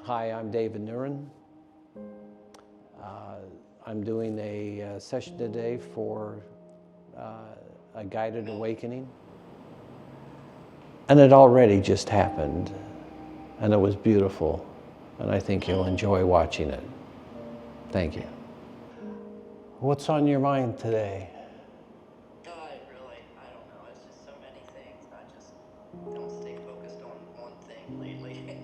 Hi, I'm David Newren. I'm doing a session today for a guided awakening. And it already just happened, and it was beautiful, and I think you'll enjoy watching it. Thank you. What's on your mind today? I don't know, it's just so many things. I just don't stay focused on one thing lately.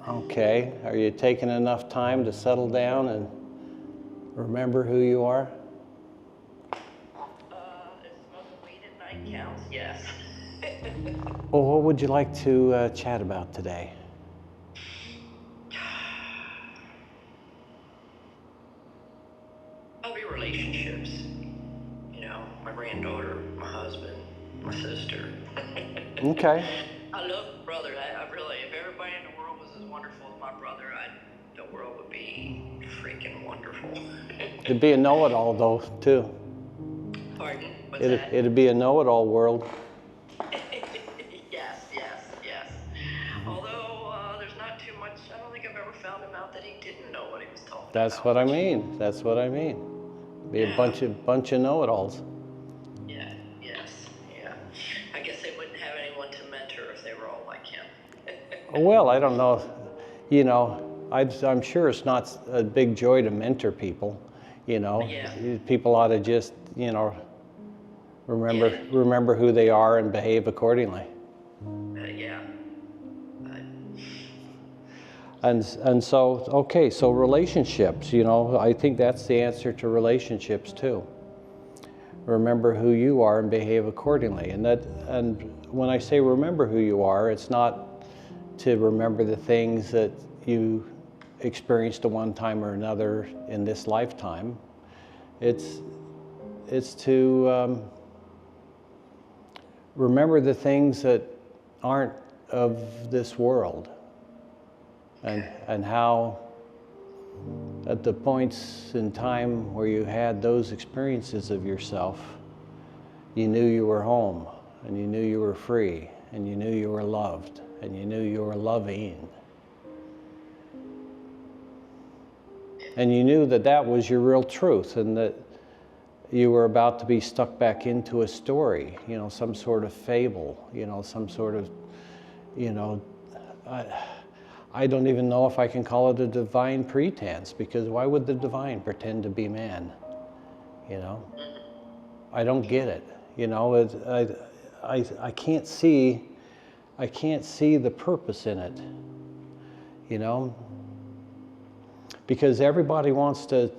Okay, are you taking enough time to settle down and remember who you are? If smoking weed at night counts, yes. Well, what would you like to chat about today? Probably relationships. You know, my granddaughter, my husband, my sister. Okay. I love my brother. I really, if everybody in the world was as wonderful as my brother, the world would be freaking wonderful. It'd be a know-it-all though, too. Pardon? What's that? It'd be a know-it-all world. Yes. Although there's not too much. I don't think I've ever found him out that he didn't know what he was talking That's about. what I mean. That's what I mean. Be a bunch of know-it-alls. Yeah. I guess they wouldn't have anyone to mentor if they were all like him. Well, I don't know. You know, I'm sure it's not a big joy to mentor people. You know, Yeah. people ought to just, remember who they are and behave accordingly. Yeah. And so, okay, so relationships, I think that's the answer to relationships too. Remember who you are and behave accordingly. And when I say remember who you are, it's not to remember the things that you experienced at one time or another in this lifetime. It's to remember the things that aren't of this world. And how at the points in time where you had those experiences of yourself, you knew you were home, and you knew you were free, and you knew you were loved, and you knew you were loving. And you knew that that was your real truth, and that you were about to be stuck back into a story, some sort of fable, some sort of, I don't even know if I can call it a divine pretense, because why would the divine pretend to be man? I don't get it. I can't see the purpose in it. Because everybody wants to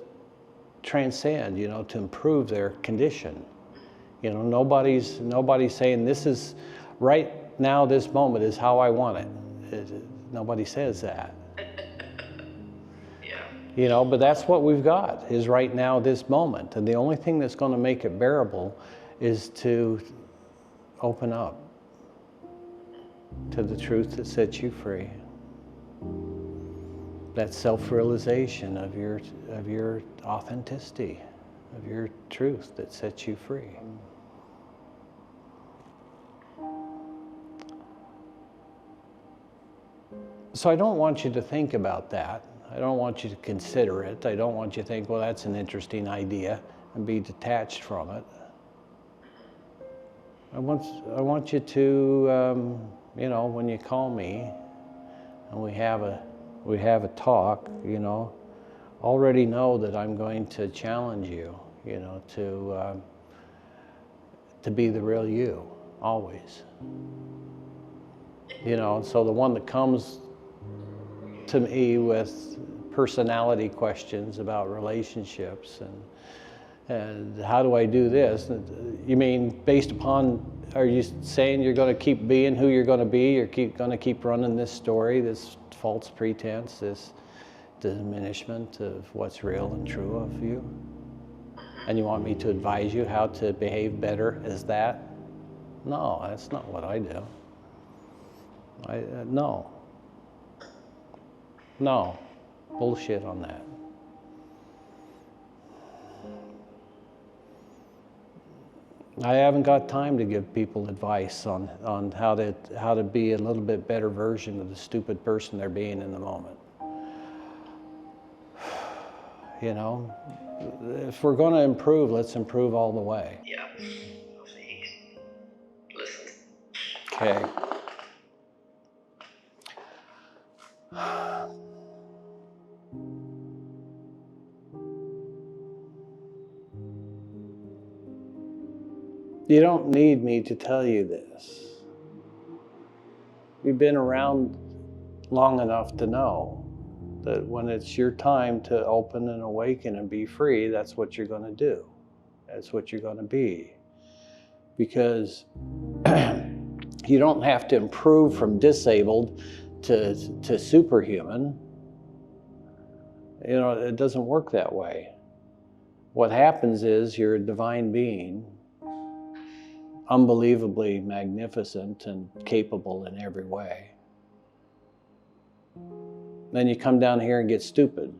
transcend, to improve their condition. Nobody's saying this is right now, this moment is how I want it. Nobody says that. Yeah. But that's what we've got, is right now, this moment. And the only thing that's going to make it bearable is to open up to the truth that sets you free. That self-realization of your authenticity, of your truth that sets you free. So I don't want you to think about that. I don't want you to consider it. I don't want you to think, well, that's an interesting idea, and be detached from it. I want you to, when you call me and we have a talk, already know that I'm going to challenge you, to be the real you, always. So the one that comes to me with personality questions about relationships and how do I do this? You mean based upon, are you saying you're going to keep being who you're going to be? You're going to keep running this story, this false pretense, this diminishment of what's real and true of you? And you want me to advise you how to behave better as that? No, that's not what I do. No, bullshit on that. I haven't got time to give people advice on how to be a little bit better version of the stupid person they're being in the moment. You know, if we're going to improve, let's improve all the way. Yeah. See. Listen. Okay. You don't need me to tell you this. You've been around long enough to know that when it's your time to open and awaken and be free, that's what you're going to do. That's what you're going to be. Because you don't have to improve from disabled to superhuman. You know, it doesn't work that way. What happens is you're a divine being, unbelievably magnificent and capable in every way. Then you come down here and get stupid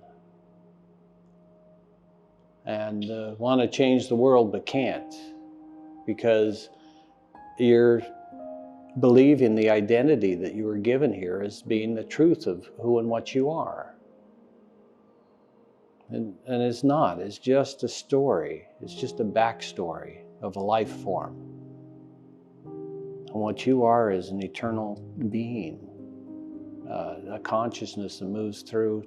and want to change the world but can't, because you're believing the identity that you were given here as being the truth of who and what you are. And it's not. It's just a story. It's just a backstory of a life form. And what you are is an eternal being, a consciousness that moves through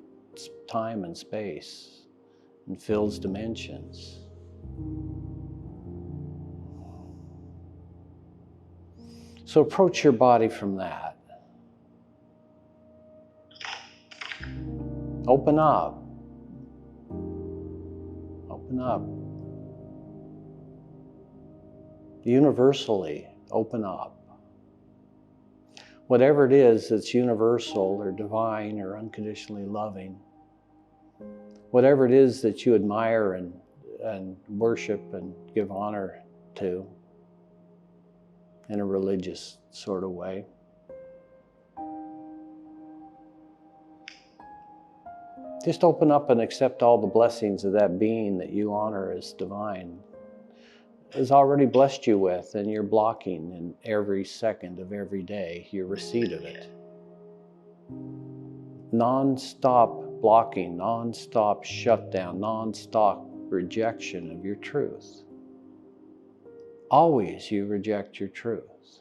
time and space and fills dimensions. So approach your body from that. Open up. Open up. Universally, open up. Whatever it is that's universal or divine or unconditionally loving, whatever it is that you admire and worship and give honor to in a religious sort of way, just open up and accept all the blessings of that being that you honor as divine, has already blessed you with, and you're blocking in every second of every day your receipt of it. Non-stop blocking, non-stop shutdown, non-stop rejection of your truth. Always you reject your truth.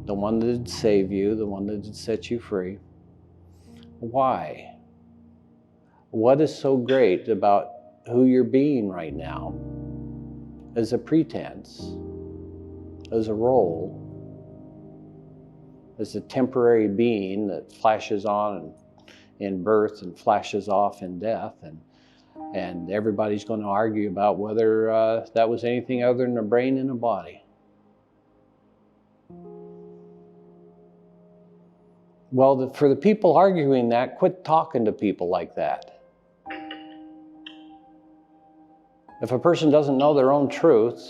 The one that did save you, the one that did set you free. Why? What is so great about who you're being right now as a pretense, as a role, as a temporary being that flashes on in birth and flashes off in death, and everybody's going to argue about whether that was anything other than a brain and a body. Well, for the people arguing that, quit talking to people like that. If a person doesn't know their own truth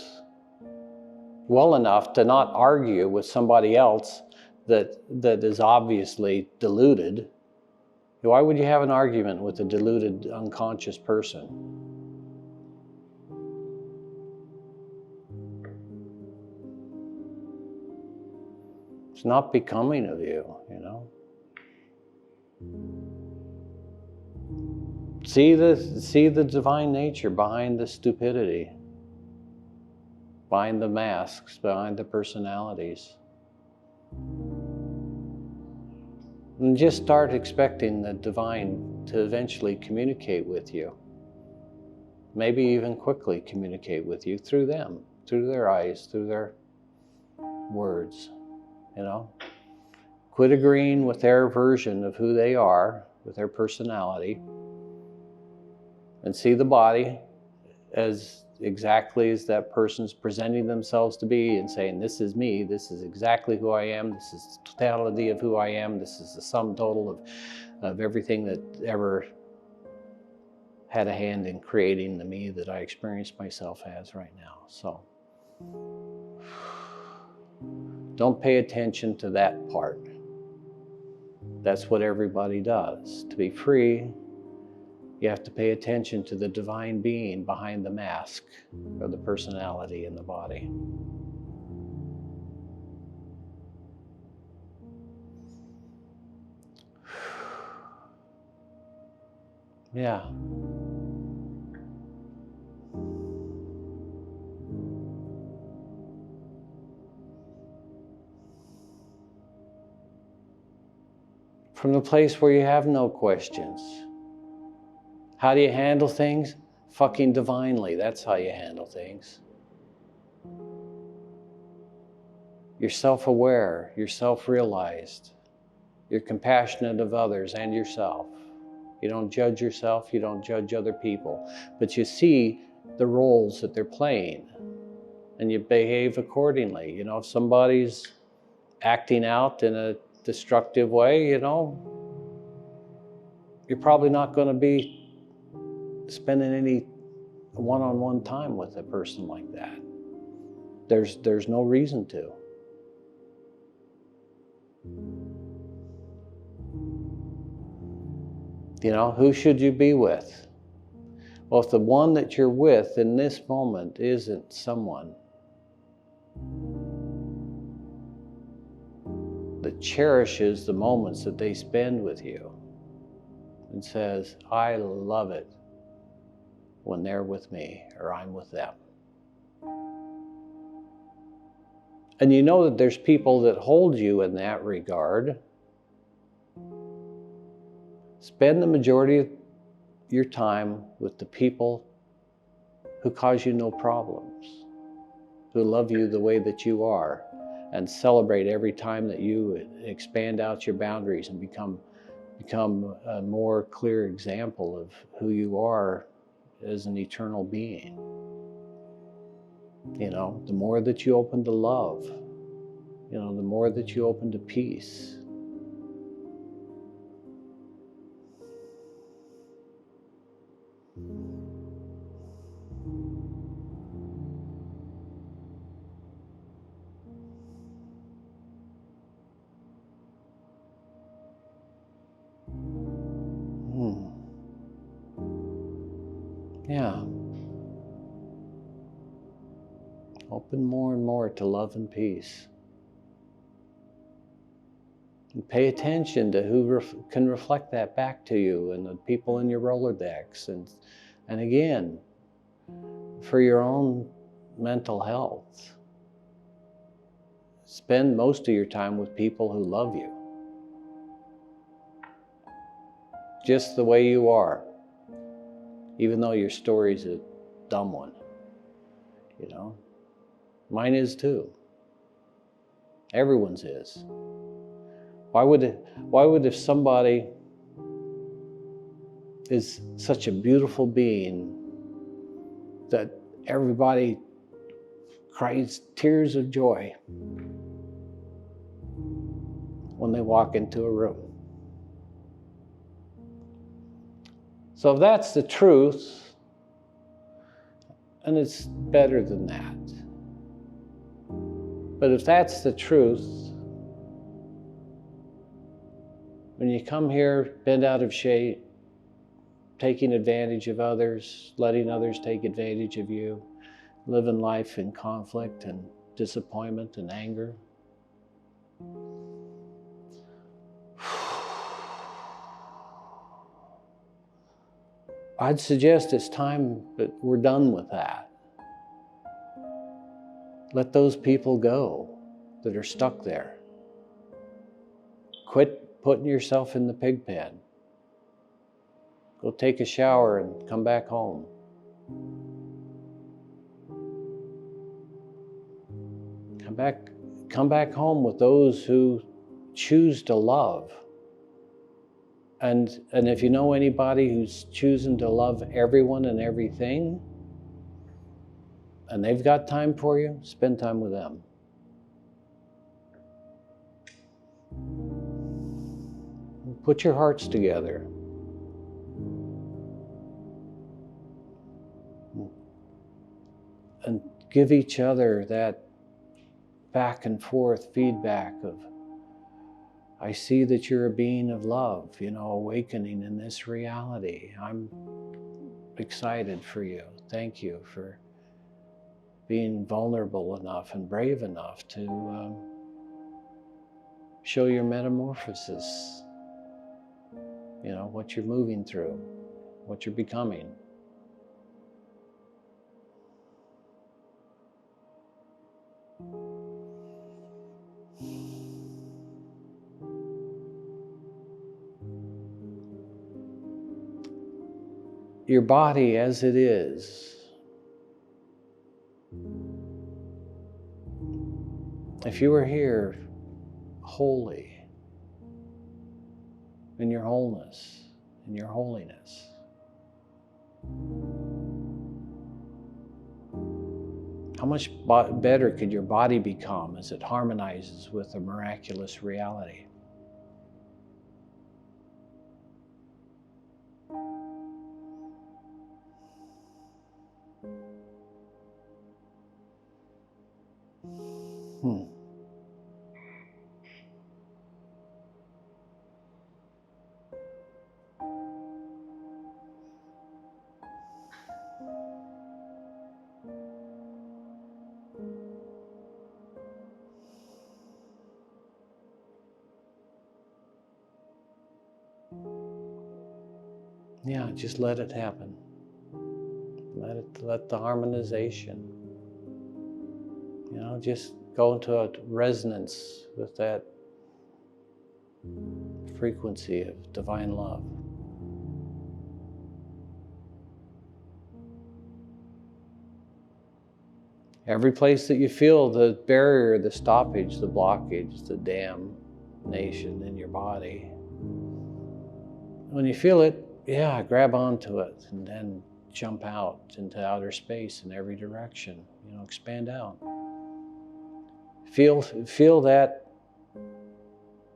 well enough to not argue with somebody else that is obviously deluded, why would you have an argument with a deluded, unconscious person? It's not becoming of you, you know. See the divine nature behind the stupidity, behind the masks, behind the personalities. And just start expecting the divine to eventually communicate with you. Maybe even quickly communicate with you through them, through their eyes, through their words, you know. Quit agreeing with their version of who they are, with their personality, and see the body as exactly as that person's presenting themselves to be and saying, this is me, this is exactly who I am, this is the totality of who I am, this is the sum total of everything that ever had a hand in creating the me that I experience myself as right now. So don't pay attention to that part. That's what everybody does. To be free, You have to pay attention to the divine being behind the mask of the personality in the body. Yeah. From the place where you have no questions. How do you handle things? Fucking divinely. That's how you handle things. You're self-aware. You're self-realized. You're compassionate of others and yourself. You don't judge yourself. You don't judge other people. But you see the roles that they're playing. And you behave accordingly. You know, if somebody's acting out in a destructive way, you know, you're probably not going to be spending any one-on-one time with a person like that. There's no reason to. You know, who should you be with? Well, if the one that you're with in this moment isn't someone that cherishes the moments that they spend with you and says, I love it when they're with me or I'm with them. And you know that there's people that hold you in that regard. Spend the majority of your time with the people who cause you no problems, who love you the way that you are, and celebrate every time that you expand out your boundaries and become a more clear example of who you are as an eternal being. You know, the more that you open to love, you know, the more that you open to peace. Yeah. Open more and more to love and peace. And pay attention to who can reflect that back to you and the people in your Rolodex. And again, for your own mental health, spend most of your time with people who love you. Just the way you are. Even though your story's a dumb one. You know? Mine is too. Everyone's is. Why would if somebody is such a beautiful being that everybody cries tears of joy when they walk into a room? So if that's the truth, and it's better than that. But if that's the truth, when you come here bent out of shape, taking advantage of others, letting others take advantage of you, living life in conflict and disappointment and anger, I'd suggest it's time that we're done with that. Let those people go that are stuck there. Quit putting yourself in the pig pen. Go take a shower and come back home. Come back home with those who choose to love. And if you know anybody who's choosing to love everyone and everything, and they've got time for you, spend time with them. Put your hearts together. And give each other that back and forth feedback of I see that you're a being of love, awakening in this reality. I'm excited for you. Thank you for being vulnerable enough and brave enough to show your metamorphosis, what you're moving through, what you're becoming. Your body as it is. If you were here wholly, in your wholeness, in your holiness, how much better could your body become as it harmonizes with a miraculous reality? Yeah, just let it happen. Let the harmonization, just go into a resonance with that frequency of divine love. Every place that you feel the barrier, the stoppage, the blockage, the damnation in your body, when you feel it, grab onto it and then jump out into outer space in every direction, expand out. Feel that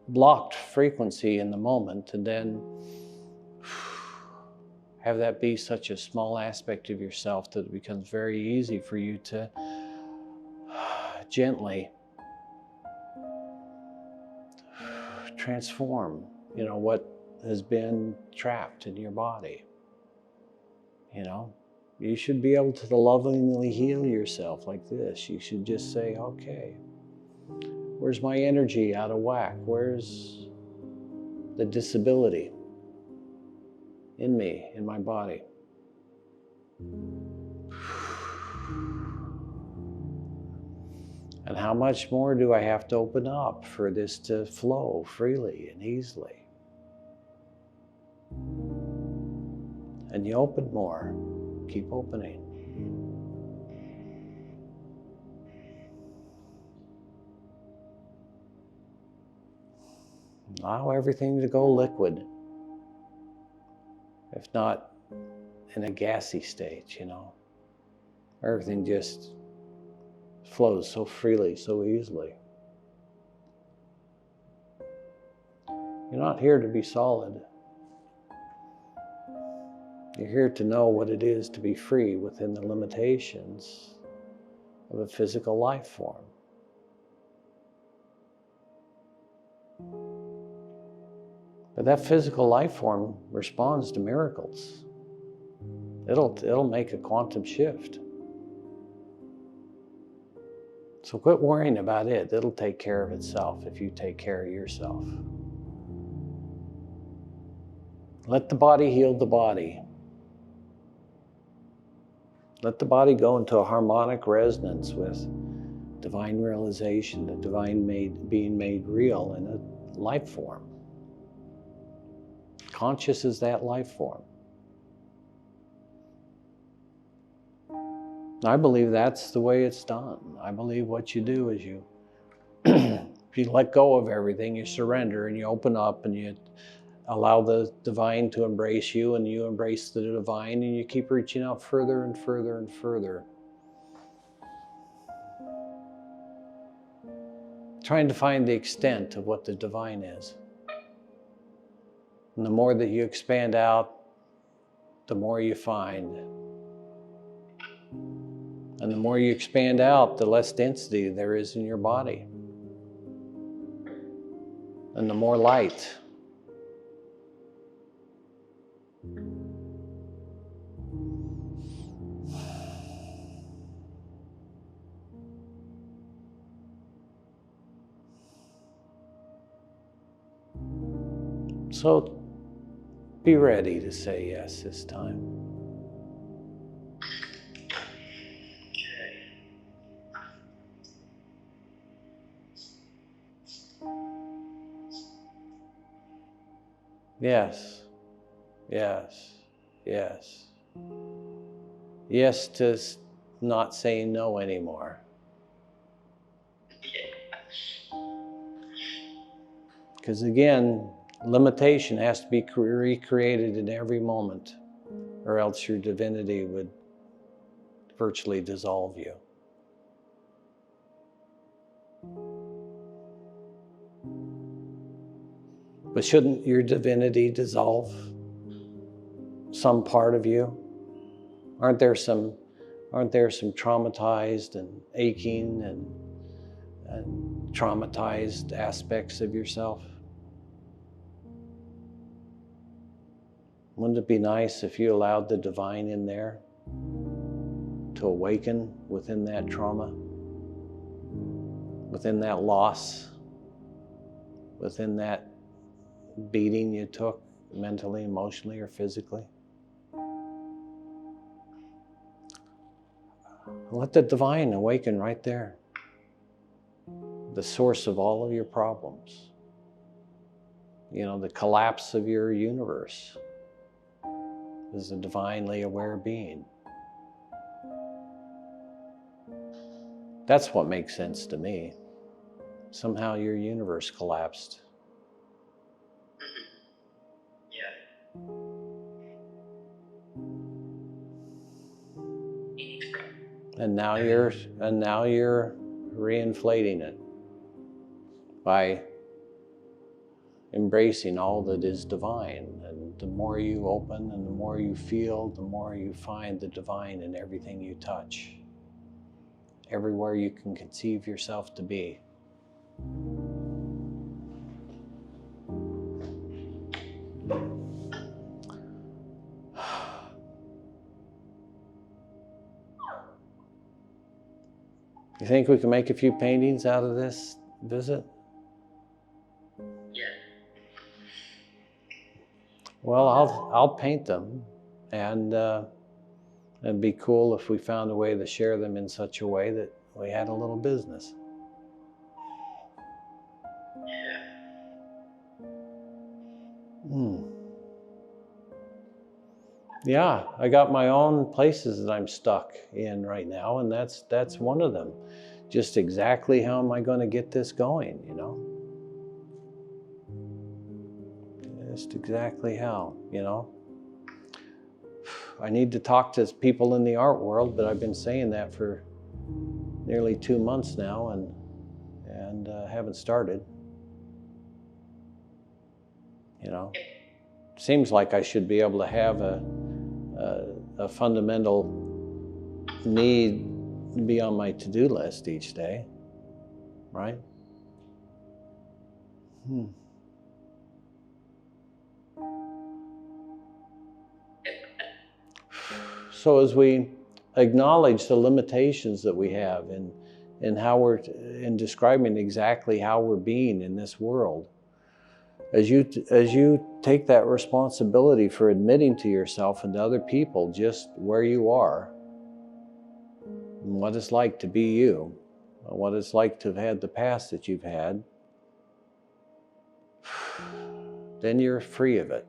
blocked frequency in the moment, and then have that be such a small aspect of yourself that it becomes very easy for you to gently transform, what has been trapped in your body. You should be able to lovingly heal yourself like this. You should just say, okay, where's my energy out of whack? Where's the disability in me, in my body? And how much more do I have to open up for this to flow freely and easily? And you open more. Keep opening. Allow everything to go liquid, if not in a gassy state, Everything just flows so freely, so easily. You're not here to be solid. You're here to know what it is to be free within the limitations of a physical life form. But that physical life form responds to miracles. It'll make a quantum shift. So quit worrying about it. It'll take care of itself if you take care of yourself. Let the body heal the body. Let the body go into a harmonic resonance with divine realization, the divine being made real in a life form. Conscious is that life form. I believe that's the way it's done. I believe what you do is you let go of everything, you surrender and you open up and you allow the divine to embrace you and you embrace the divine and you keep reaching out further and further and further. Trying to find the extent of what the divine is. And the more that you expand out, the more you find. And the more you expand out, the less density there is in your body. and the more light. So be ready to say yes this time. Yes, yes, yes. Yes to not saying no anymore. Because again, limitation has to be recreated in every moment, or else your divinity would virtually dissolve you. But shouldn't your divinity dissolve some part of you? Aren't there some traumatized and aching and traumatized aspects of yourself? Wouldn't it be nice if you allowed the divine in there to awaken within that trauma, within that loss, within that beating you took mentally, emotionally, or physically? Let the divine awaken right there, the source of all of your problems, the collapse of your universe is a divinely aware being. That's what makes sense to me. Somehow your universe collapsed. Yeah. And now you're reinflating it by embracing all that is divine. And the more you open and the more you feel, the more you find the divine in everything you touch, everywhere you can conceive yourself to be. You think we can make a few paintings out of this visit? Yeah. Well, I'll paint them, and it'd be cool if we found a way to share them in such a way that we had a little business. Yeah. Yeah, I got my own places that I'm stuck in right now, and that's one of them. Just exactly how am I going to get this going, Just exactly how, I need to talk to people in the art world, but I've been saying that for nearly 2 months now and haven't started. Seems like I should be able to have a fundamental need to be on my to-do list each day, right? So as we acknowledge the limitations that we have in how we're in describing exactly how we're being in this world, as you take that responsibility for admitting to yourself and to other people just where you are, and what it's like to be you, what it's like to have had the past that you've had, then you're free of it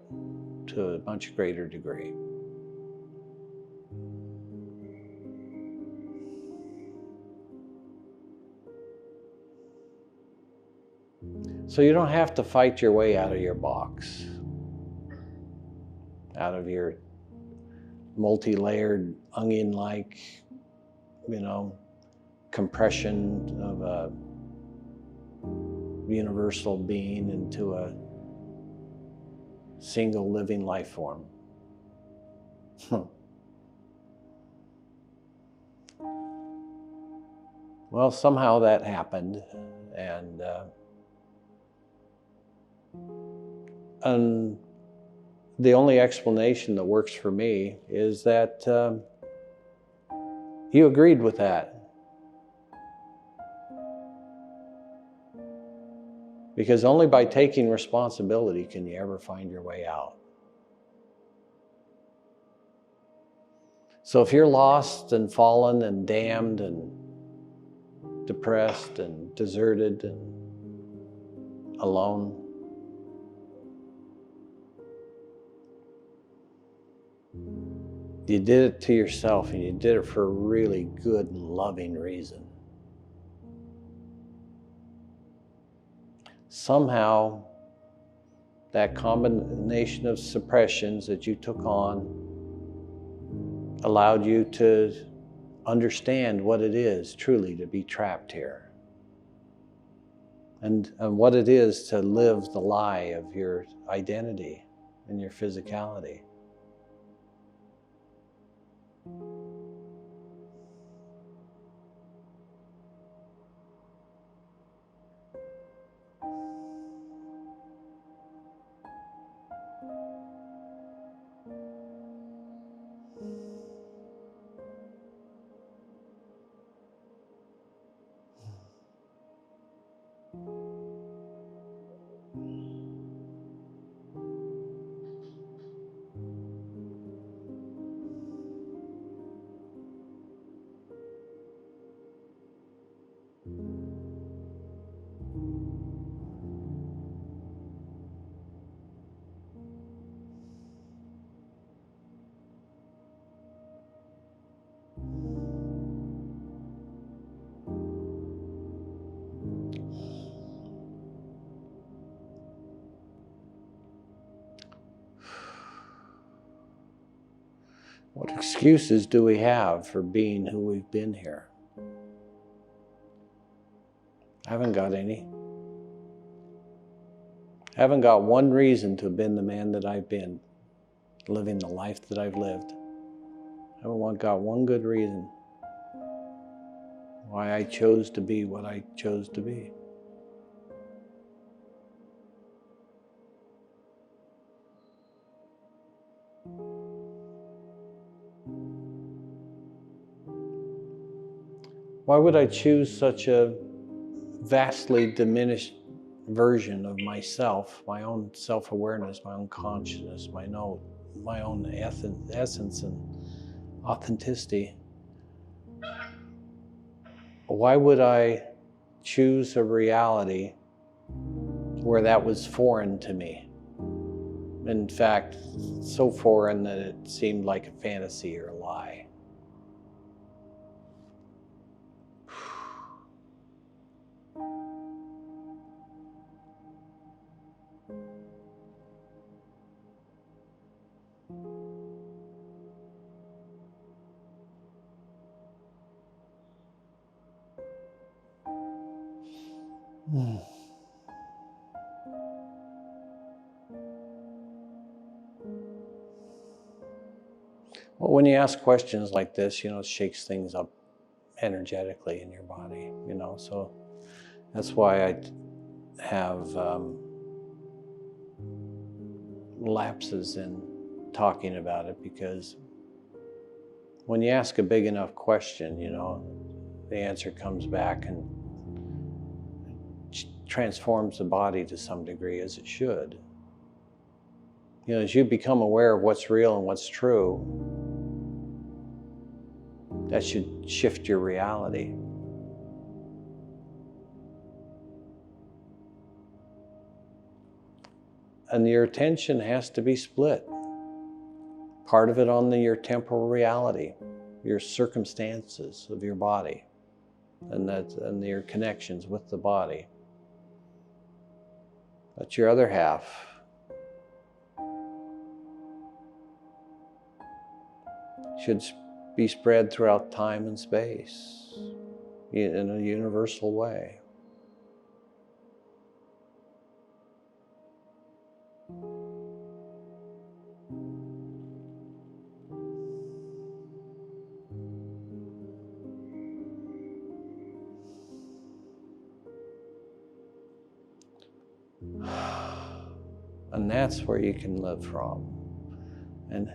to a much greater degree. So you don't have to fight your way out of your box, out of your multi-layered, onion-like, compression of a universal being into a single living life form. Well, somehow that happened, and And the only explanation that works for me is that you agreed with that. Because only by taking responsibility can you ever find your way out. So if you're lost and fallen and damned and depressed and deserted and alone, you did it to yourself, and you did it for a really good and loving reason. Somehow, that combination of suppressions that you took on allowed you to understand what it is truly to be trapped here, and what it is to live the lie of your identity and your physicality. What excuses do we have for being who we've been here? I haven't got any. I haven't got one reason to have been the man that I've been, living the life that I've lived. I haven't got one good reason why I chose to be what I chose to be. Why would I choose such a vastly diminished version of myself, my own self-awareness, my own consciousness, my own essence and authenticity? Why would I choose a reality where that was foreign to me? In fact, so foreign that it seemed like a fantasy or a lie. Well, when you ask questions like this, it shakes things up energetically in your body, so that's why I have lapses in talking about it, because when you ask a big enough question, the answer comes back and transforms the body to some degree, as it should. As you become aware of what's real and what's true, that should shift your reality. And your attention has to be split. Part of it on your temporal reality, your circumstances of your body, and your connections with the body. But your other half should be spread throughout time and space in a universal way. And that's where you can live from. And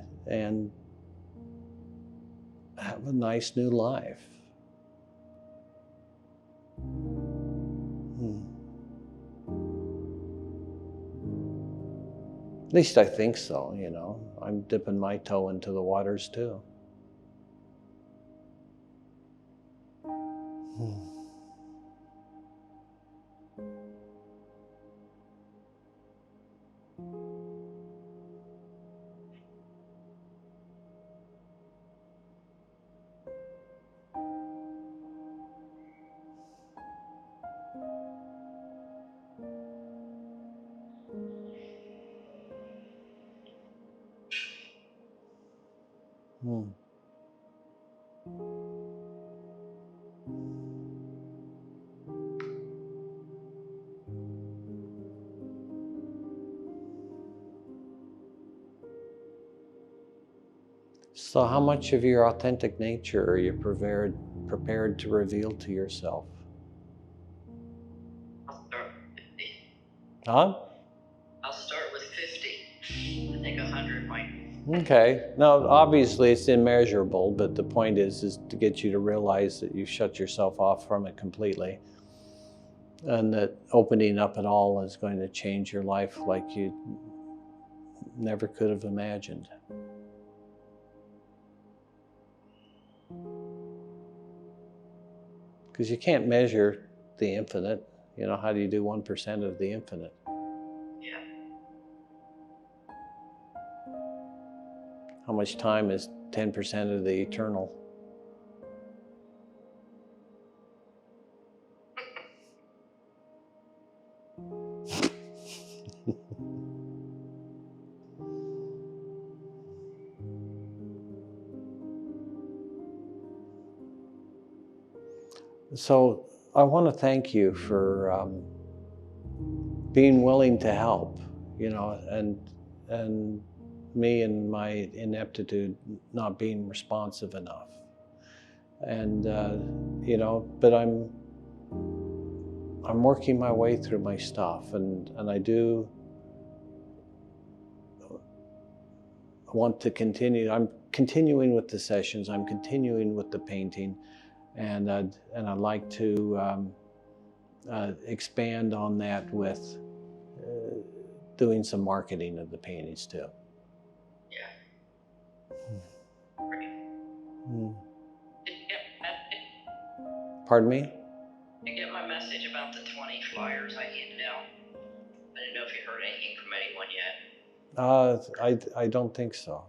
have a nice new life. At least I think so, you know. I'm dipping my toe into the waters too. Hmm. So how much of your authentic nature are you prepared to reveal to yourself? I'll start with 50. Huh? I'll start with 50. I think 100 might. Okay. Now, obviously it's immeasurable, but the point is to get you to realize that you shut yourself off from it completely. And that opening up at all is going to change your life like you never could have imagined. Because you can't measure the infinite. You know, how do you do 1% of the infinite? Yeah. How much time is 10% of the eternal? So I want to thank you for being willing to help, you know, and me and my ineptitude not being responsive enough. And you know, but I'm working my way through my stuff, and I do want to continue. I'm continuing with the sessions. I'm continuing with the painting, and I'd like to expand on that with doing some marketing of the paintings too. Yeah. Hmm. Did you get my message? Pardon me? Did you get my message about the 20 flyers I handed out? I didn't know if you heard anything from anyone yet. I don't think so.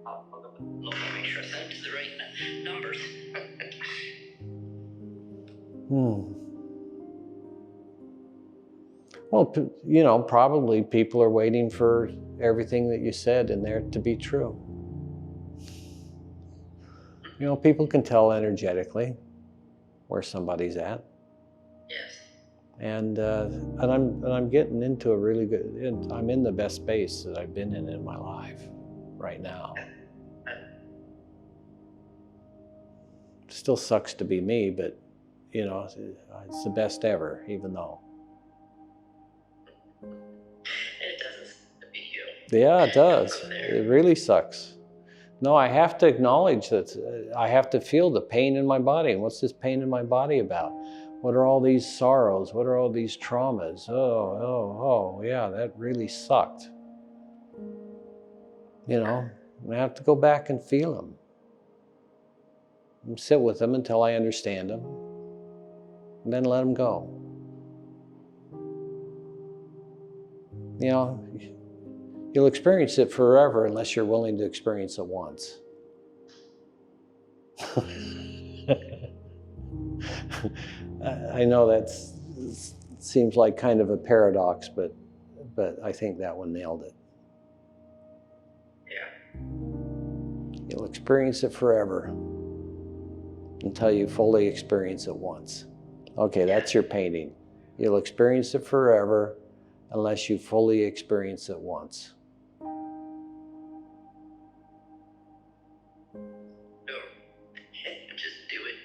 I'll look and make sure I send it to the right numbers. Well, you know, probably people are waiting for everything that you said in there to be true. You know, people can tell energetically where somebody's at. Yes. And I'm getting into a really good. I'm in the best space that I've been in my life right now. Still sucks to be me, but you know, it's the best ever, even though. It doesn't suck to be you. Yeah, it does. It really sucks. No, I have to acknowledge that I have to feel the pain in my body. And what's this pain in my body about? What are all these sorrows? What are all these traumas? Oh, yeah, that really sucked. You know, I have to go back and feel them. And sit with them until I understand them. And then let them go. You know, you'll experience it forever unless you're willing to experience it once. I know that seems like kind of a paradox, but I think that one nailed it. Yeah. You'll experience it forever until you fully experience it once. Okay, that's your painting. You'll experience it forever unless you fully experience it once. No. Just do it.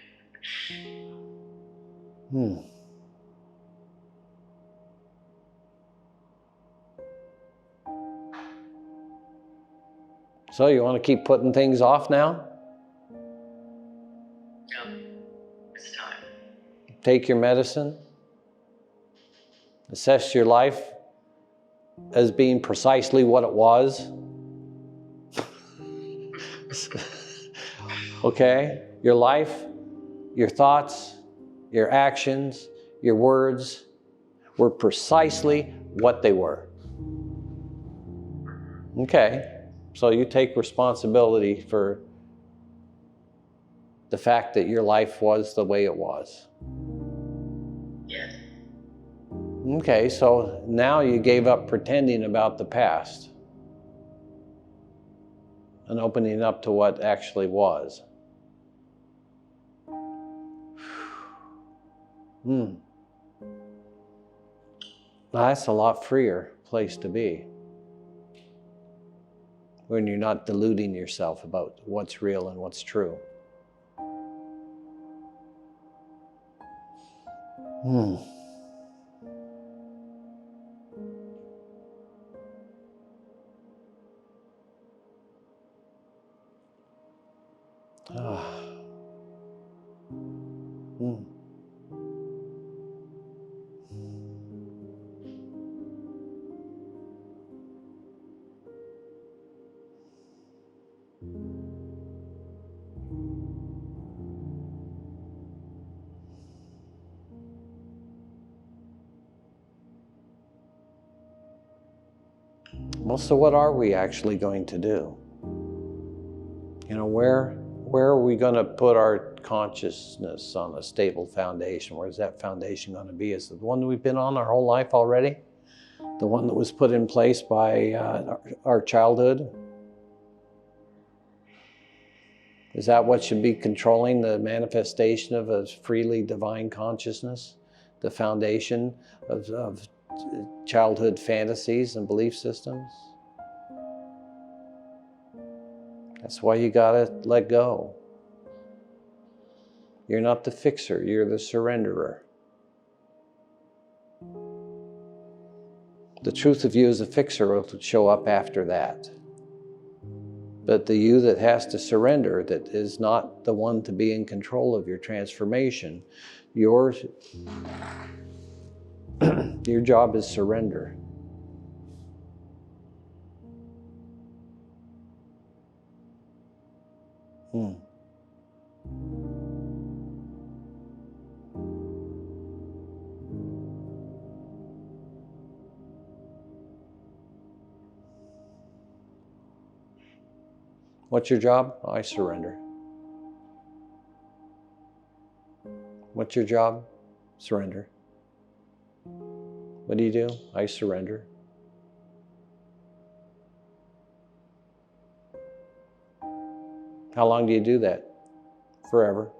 So you want to keep putting things off now? No, it's time. Take your medicine. Assess your life as being precisely what it was. Okay? Your life, your thoughts, your actions, your words were precisely what they were. Okay? So you take responsibility for the fact that your life was the way it was. Yes. Okay, so now you gave up pretending about the past and opening up to what actually was. That's a lot freer place to be when you're not deluding yourself about what's real and what's true. Well, so what are we actually going to do? You know, where are we going to put our consciousness on a stable foundation? Where's that foundation going to be? Is it the one that we've been on our whole life already? The one that was put in place by our childhood? Is that what should be controlling the manifestation of a freely divine consciousness? The foundation of childhood fantasies and belief systems? That's why you gotta let go. You're not the fixer, you're the surrenderer. The truth of you as a fixer will show up after that. But the you that has to surrender, that is not the one to be in control of your transformation, your job is surrender. What's your job? I surrender. What's your job? Surrender. What do? I surrender. How long do you do that? Forever.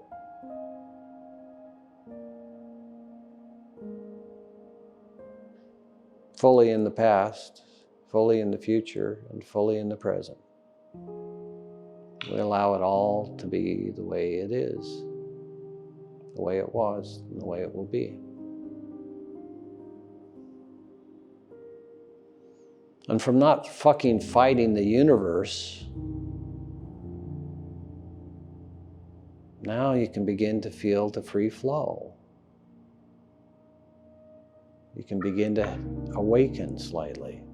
Fully in the past, fully in the future, and fully in the present. We allow it all to be the way it is, the way it was, and the way it will be. And from not fucking fighting the universe, now you can begin to feel the free flow. You can begin to awaken slightly.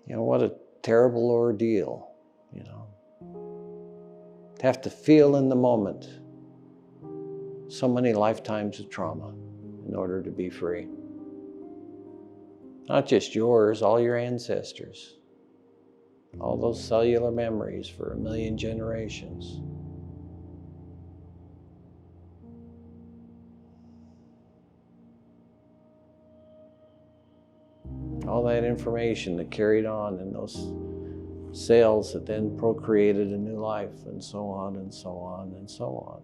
You know, what a terrible ordeal, you know. To have to feel in the moment so many lifetimes of trauma in order to be free. Not just yours, all your ancestors. All those cellular memories for 1,000,000 generations. All that information that carried on in those cells that then procreated a new life, and so on and so on and so on.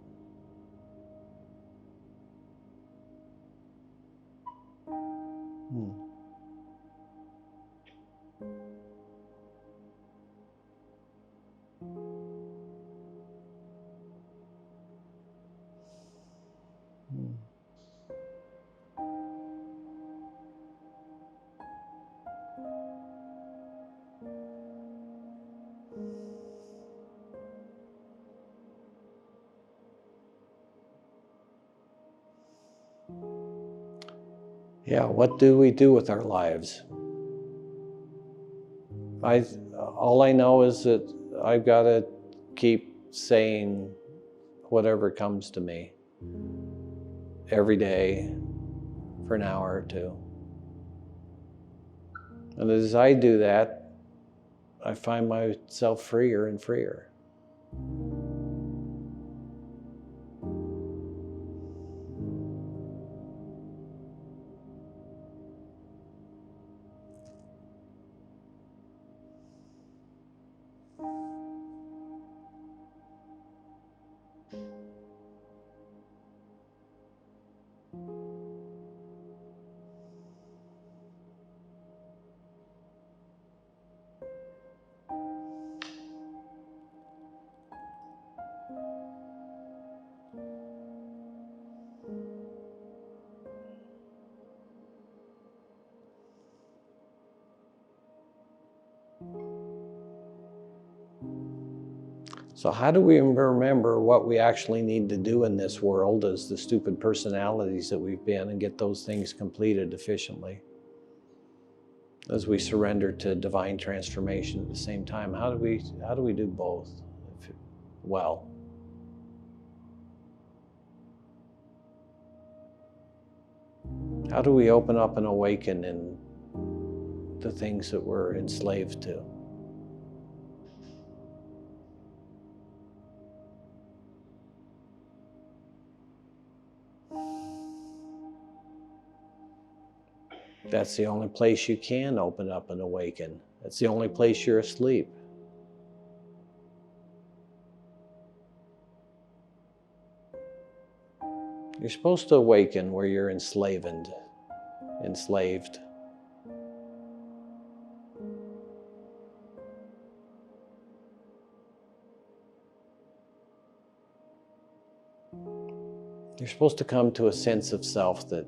Yeah, what do we do with our lives? All I know is that I've got to keep saying whatever comes to me every day for an hour or two. And as I do that, I find myself freer and freer. So how do we remember what we actually need to do in this world as the stupid personalities that we've been, and get those things completed efficiently as we surrender to divine transformation at the same time? How do we do both well? How do we open up and awaken in the things that we're enslaved to? That's the only place you can open up and awaken. That's the only place you're asleep. You're supposed to awaken where you're enslaved. You're supposed to come to a sense of self that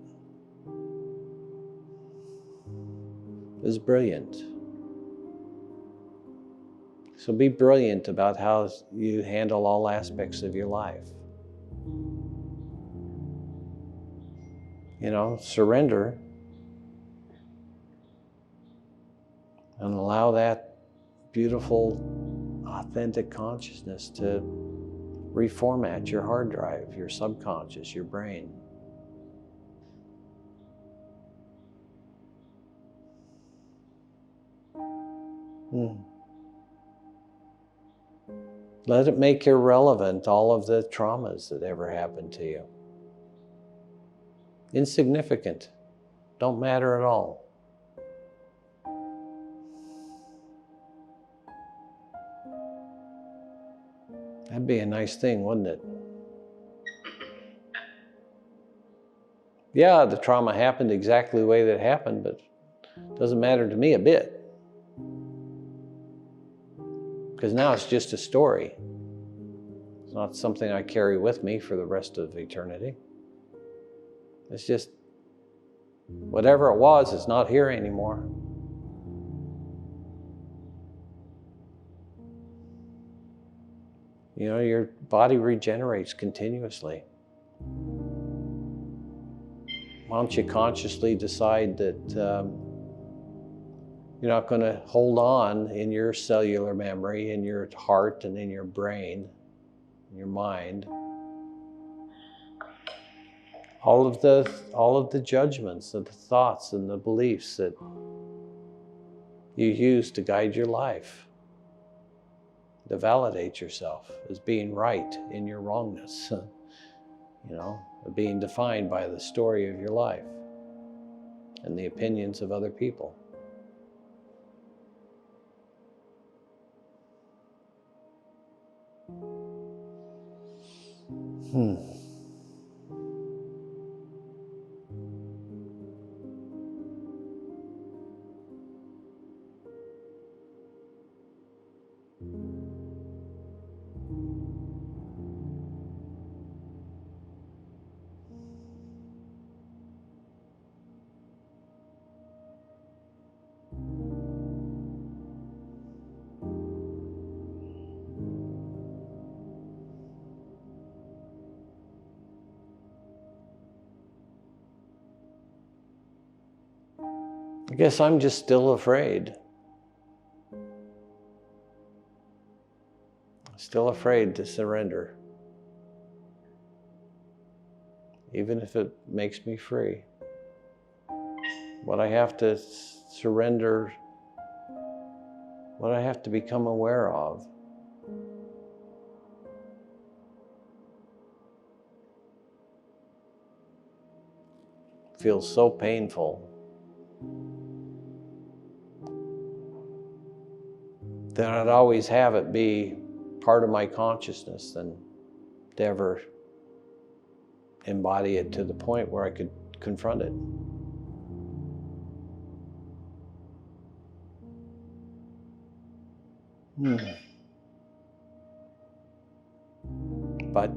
is brilliant. So be brilliant about how you handle all aspects of your life. Surrender and allow that beautiful, authentic consciousness to reformat your hard drive, your subconscious, your brain. Let it make irrelevant all of the traumas that ever happened to you. Insignificant. Don't matter at all. That'd be a nice thing, wouldn't it? Yeah, the trauma happened exactly the way that it happened, but it doesn't matter to me a bit. Because now it's just a story. It's not something I carry with me for the rest of eternity. It's just whatever it was, it's not here anymore. Your body regenerates continuously. Why don't you consciously decide that you're not going to hold on in your cellular memory, in your heart, and in your brain, in your mind, all of the judgments and the thoughts and the beliefs that you use to guide your life, to validate yourself as being right in your wrongness, being defined by the story of your life and the opinions of other people. I guess I'm just still afraid. Still afraid to surrender. Even if it makes me free. What I have to surrender, what I have to become aware of. Feels so painful that I'd always have it be part of my consciousness than to ever embody it to the point where I could confront it. But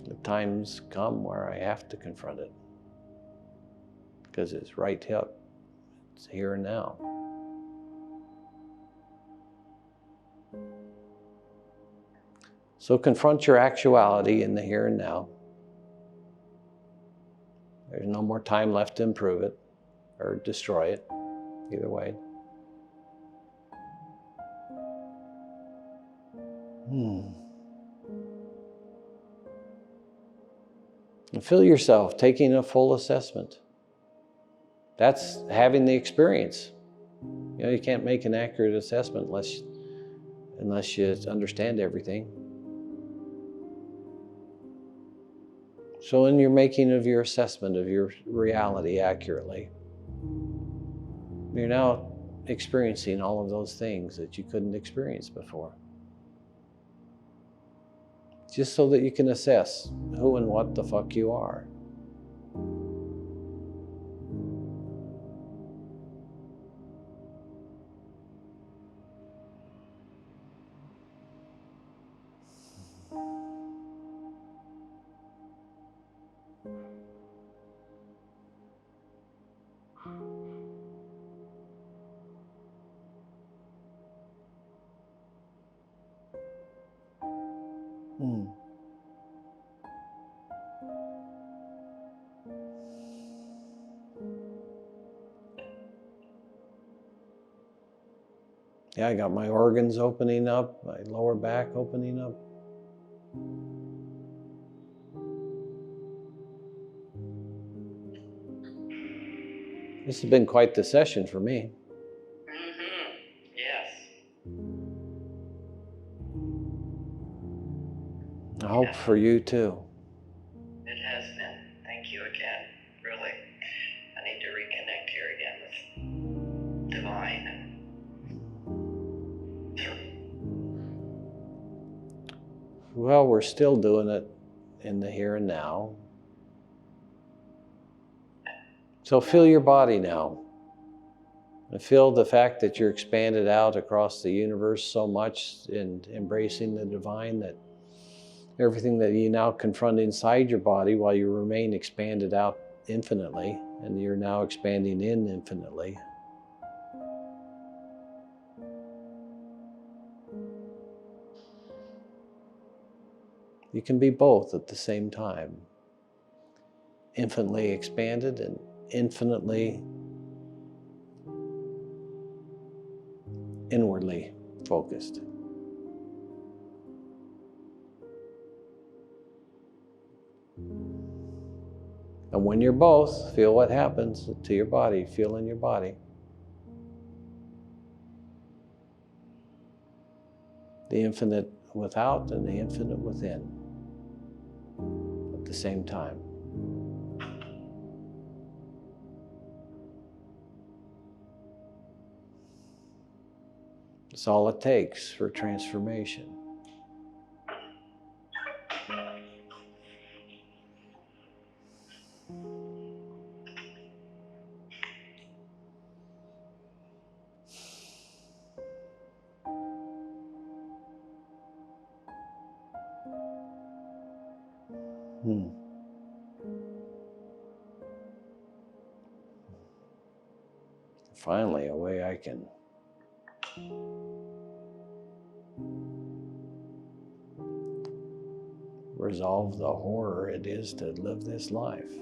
the times come where I have to confront it because it's right here, it's here and now. So confront your actuality in the here and now. There's no more time left to improve it or destroy it, either way. And feel yourself taking a full assessment. That's having the experience. You know, you can't make an accurate assessment unless you understand everything. So in your making of your assessment of your reality accurately, you're now experiencing all of those things that you couldn't experience before. Just so that you can assess who and what the fuck you are. Yeah, I got my organs opening up, my lower back opening up. This has been quite the session for me. Yes. I hope for you too. It has been. Thank you again. Really, I need to reconnect here again with divine. Well, we're still doing it in the here and now. So feel your body now. And feel the fact that you're expanded out across the universe so much in embracing the divine that everything that you now confront inside your body while you remain expanded out infinitely, and you're now expanding in infinitely. You can be both at the same time. Infinitely expanded and infinitely inwardly focused. And when you're both, feel what happens to your body, feel in your body. The infinite without and the infinite within at the same time. It's all it takes for transformation. Finally, a way I can resolve the horror it is to live this life.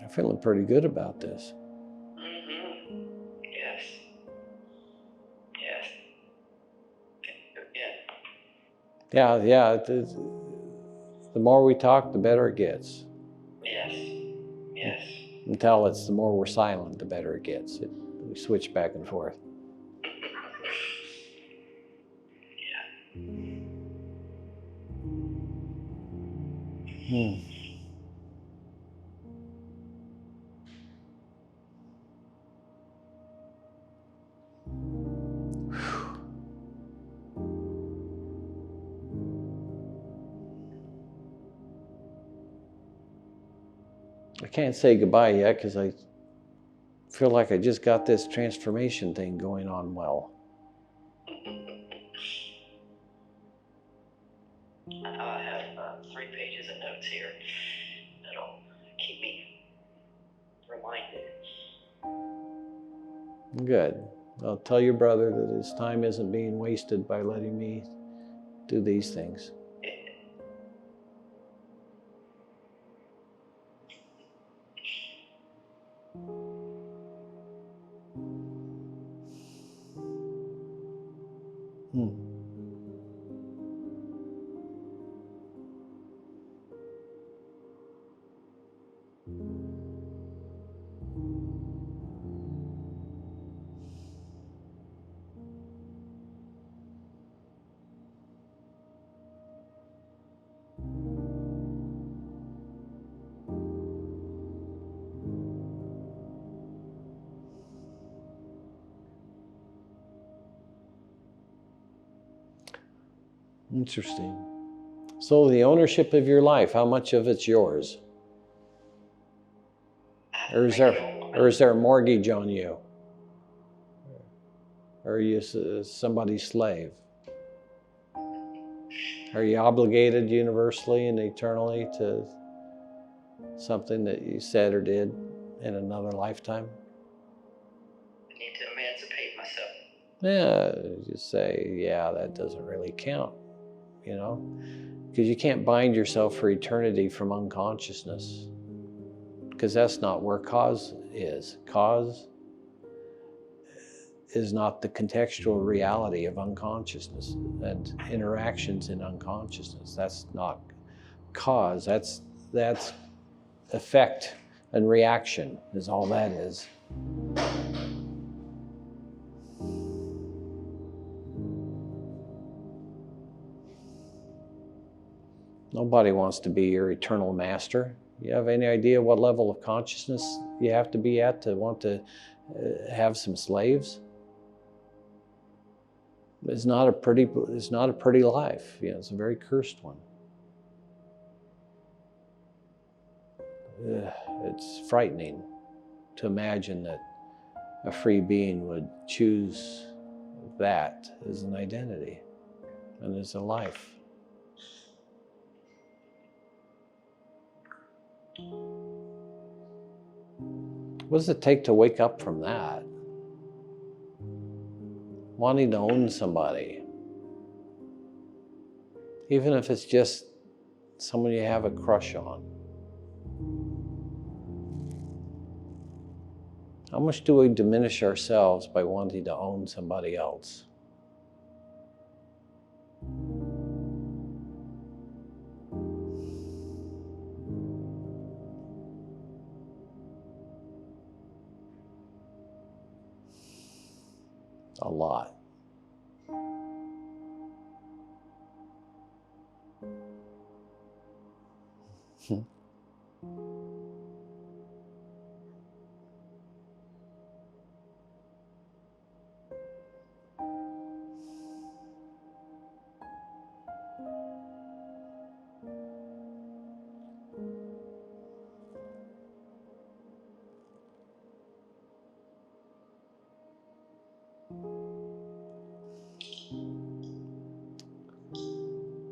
I'm feeling pretty good about this. Mm-hmm. Yes. Yes. Yeah. Yeah. The more we talk, the better it gets. Yes. Yes. Until it's the more we're silent, the better it gets. We switch back and forth. Yeah. I can't say goodbye yet because I feel like I just got this transformation thing going on well. I have 3 pages of notes here that'll keep me reminded. Good. I'll tell your brother that his time isn't being wasted by letting me do these things. Interesting. So the ownership of your life, how much of it's yours? Or is there a mortgage on you? Or are you somebody's slave? Are you obligated universally and eternally to something that you said or did in another lifetime? I need to emancipate myself. Yeah, just say, yeah, that doesn't really count, because you can't bind yourself for eternity from unconsciousness, because that's not where cause is. Cause is not the contextual reality of unconsciousness and interactions in unconsciousness. That's not cause. That's effect and reaction is all that is. Nobody wants to be your eternal master. You have any idea what level of consciousness you have to be at to want to have some slaves? It's not a pretty life. It's a very cursed one. It's frightening to imagine that a free being would choose that as an identity and as a life. What does it take to wake up from that? wanting to own somebody. Even if it's just someone you have a crush on. How much do we diminish ourselves by wanting to own somebody else? A lot.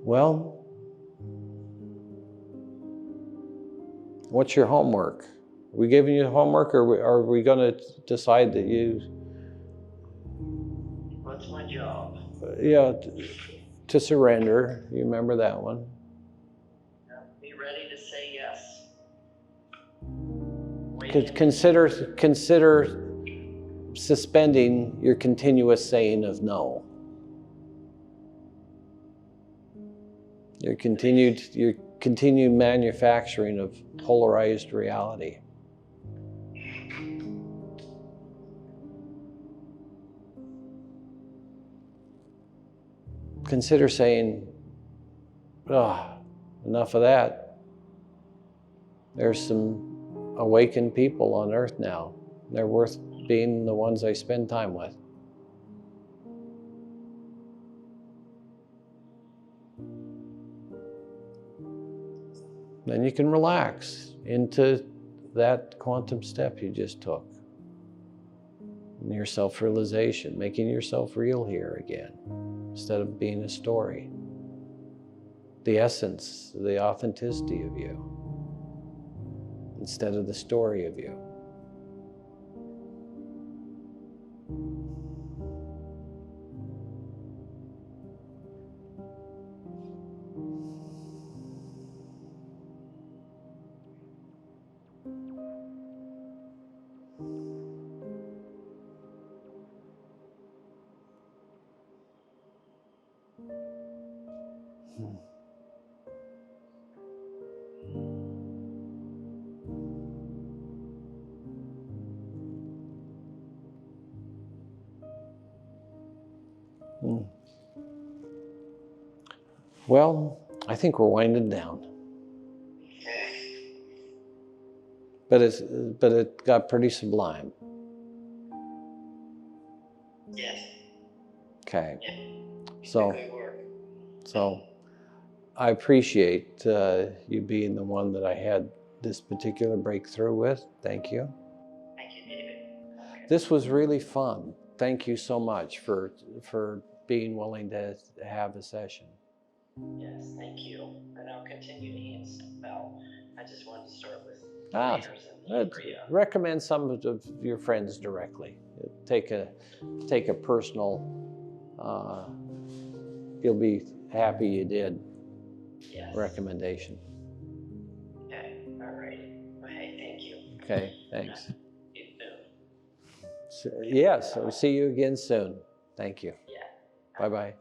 Well, what's your homework? Are we giving you homework, or are we going to decide that you... What's my job? Yeah, to surrender. You remember that one? Be ready to say yes. Consider suspending your continuous saying of no. Your continued manufacturing of polarized reality. Consider saying, enough of that. There's some awakened people on earth now. They're worth being the ones I spend time with. Then you can relax into that quantum step you just took. And your self-realization, making yourself real here again, instead of being a story. The essence, the authenticity of you, instead of the story of you. Well, I think we're winding down. But it got pretty sublime. Yes. Okay. Yeah. So I appreciate you being the one that I had this particular breakthrough with. Thank you. Thank you, David. Okay. This was really fun. Thank you so much for being willing to have a session. Yes, thank you. And I'll continue to answer. Well, I just wanted to start with prayers and recommend some of your friends directly. Take a personal. You'll be happy you did. Yes. Recommendation. Okay. All righty. Okay. Thank you. Okay. Thanks. See you soon. Yes. I'll see you again soon. Thank you. Yeah. Bye-bye.